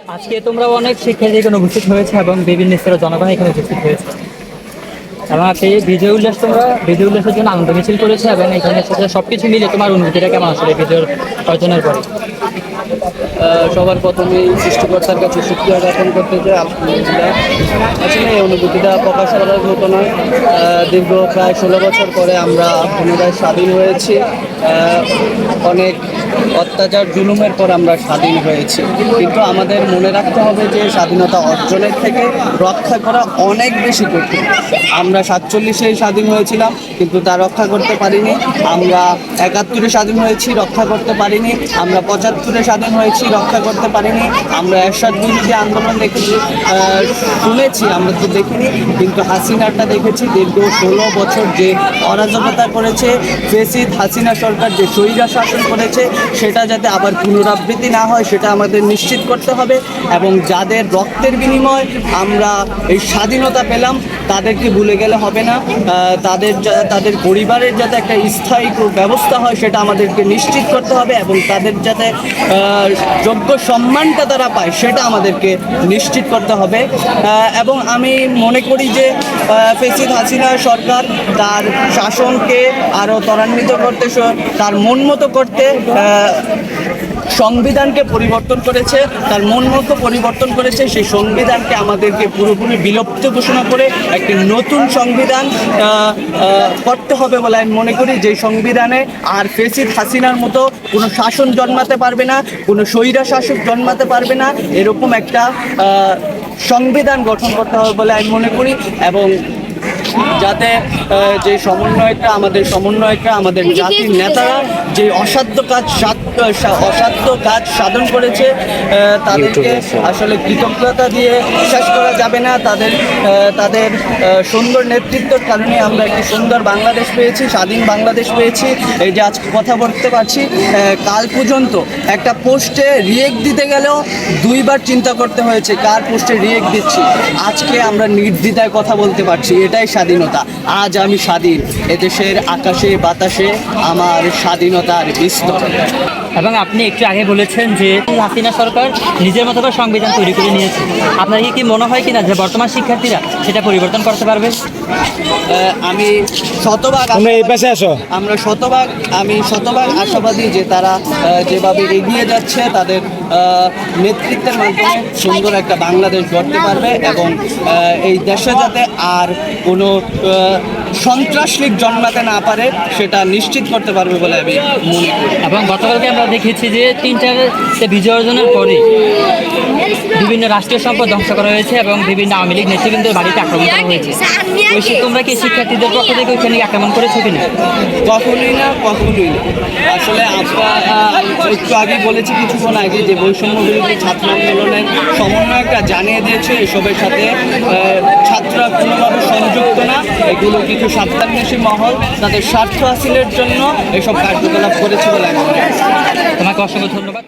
আজকে তোমরা অনেক শিক্ষার্থী এখানে উপস্থিত হয়েছে এবং বিভিন্ন স্তরের জনগণ এখানে উপস্থিত হয়েছে এবং আপনি বিজয় উল্লাসের জন্য আনন্দ মিছিল করেছে এবং এখানে সাথে সবকিছু মিলে তোমার অনুভূতিটা কেমন আসলে বিজয় অর্জনের পরে? সবার প্রথমেই সৃষ্টিকর্তার কাছে শুকরিয়া জ্ঞাপন করতে চাই। আলহামদুলিল্লাহ, আসলে এই অনুভূতিটা প্রকাশ করার মতো নয়। দীর্ঘ প্রায় 16 বছর পরে আমরা পুনরায় স্বাধীন হয়েছি। অনেক অত্যাচার জুলুমের পর আমরা স্বাধীন হয়েছি, কিন্তু আমাদের মনে রাখতে হবে যে স্বাধীনতা অর্জনের থেকে রক্ষা করা অনেক বেশি কঠিন। আমরা 47-এই স্বাধীন হয়েছিলাম, কিন্তু তা রক্ষা করতে পারিনি। আমরা 71-এ স্বাধীন হয়েছি, রক্ষা করতে পারিনি। আমরা 75-এ স্বাধীন হয়েছি, রক্ষা করতে পারিনি। আমরা এরশাদ বিরোধী আন্দোলন দেখেছি, শুনেছি, আমরা তো দেখিনি, কিন্তু হাসিনাটা দেখেছি। দীর্ঘ 16 বছর যে অরাজকতা করেছে ফেসিদ হাসিনা সরকার, যে স্বৈরা শাসন করেছে, সেটা যাতে আবার পুনরাবৃত্তি না হয় সেটা আমাদের নিশ্চিত করতে হবে। এবং যাদের রক্তের বিনিময়ে আমরা এই স্বাধীনতা পেলাম তাদেরকে ভুলে গেলে হবে না। তাদের পরিবারের যাতে একটা স্থায়ী ব্যবস্থা হয় সেটা আমাদেরকে নিশ্চিত করতে হবে, এবং তাদের যাতে যোগ্য সম্মানটা তারা পায় সেটা আমাদেরকে নিশ্চিত করতে হবে। এবং আমি মনে করি যে ফেসিদ হাসিনা সরকার তার শাসনকে আরও ত্বরান্বিত করতে, তার মন মতো করতে সংবিধানকে পরিবর্তন করেছে, তার মন মতো পরিবর্তন করেছে। সেই সংবিধানকে আমাদেরকে পুরোপুরি বিলুপ্ত ঘোষণা করে একটি নতুন সংবিধান করতে হবে বলে আমি মনে করি। যেই সংবিধানে আর ফেসিদ হাসিনার মতো কোনো শাসন জন্মাতে পারবে না, কোনো স্বৈরা শাসক জন্মাতে পারবে না, এরকম একটা সংবিধান গঠন করতে হবে বলে আমি মনে করি। এবং যাতে যে সমন্বয়করা আমাদের জাতির নেতারা যে অসাধ্য কাজ সাধন করেছে, তাদেরকে আসলে কৃতজ্ঞতা দিয়ে শেষ করা যাবে না। তাদের সুন্দর নেতৃত্বের কারণে আমরা একটি সুন্দর বাংলাদেশ পেয়েছি, স্বাধীন বাংলাদেশ পেয়েছি। এই যে আজকে কথা বলতে পারছি, কাল পর্যন্ত একটা পোস্টে রিয়েক্ট দিতে গেলেও 2বার চিন্তা করতে হয়েছে কার পোস্টে রিয়েক্ট দিচ্ছি। আজকে আমরা নির্দ্বিধায় কথা বলতে পারছি, এটাই স্বাধীনতা। আজ আমি স্বাধীন, এদেশের আকাশে বাতাসে আমার স্বাধীনতার বিস্তর। এবং আপনি একটু আগে বলেছেন যে হাসিনা সরকার নিজের মতো করে সংবিধান তৈরি করে নিয়েছে। আপনার কি মনে হয় কিনা যে বর্তমান শিক্ষার্থীরা সেটা পরিবর্তন করতে পারবে? আমি শতভাগ আশাবাদী যে তারা যেভাবে এগিয়ে যাচ্ছে তাদের নেতৃত্বের মাধ্যমে সুন্দর একটা বাংলাদেশ গড়তে পারবে, এবং এই দেশে যাতে আর কোনো সন্ত্রাস লীগ জন্মাতে না পারে সেটা নিশ্চিত করতে পারবে বলে আমি মনে করি। এবং গতকালকে আমরা দেখেছি যে 3টাতে বিজয় অর্জনের পরে বিভিন্ন রাষ্ট্রীয় সম্পদ ধ্বংস করা হয়েছে এবং বিভিন্ন আওয়ামী লীগ নেতৃবৃন্দের বাড়িতে আক্রমণ করা হয়েছে। তোমরা কি শিক্ষার্থীদের পক্ষ থেকে ওইখানে আক্রমণ করেছো কিনা? কখনোই না। আসলে একটু আগে বলেছি, কিছুক্ষণ আগে, যে বৈষম্য বিরোধী ছাত্র আন্দোলনের সমন্বয়করা জানিয়ে দিয়েছে এসবের সাথে ছাত্ররা কোনোভাবে সংযুক্ত না। এগুলো কিছু স্বার্থান্বেষী মহল তাদের স্বার্থ হাসিলের জন্য এসব কার্যকলাপ করেছে বলে আমি মনে করি। তোমাকে অসংখ্য ধন্যবাদ।